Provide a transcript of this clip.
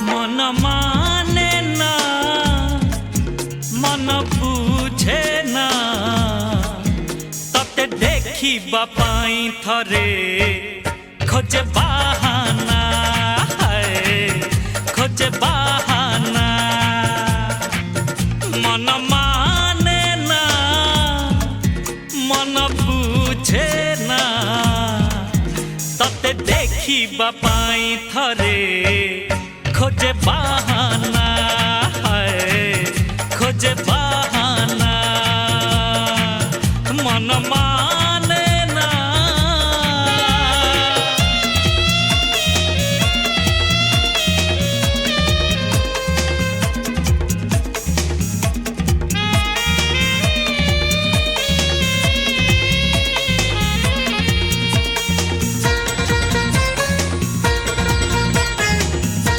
मन माने ना मन बुझे ना तते देखी बापाई थरे खोजे बहाना खोजे बहाना मन माने ना मन बुझे ना तते देखी बापाई थरे खोजे बहाना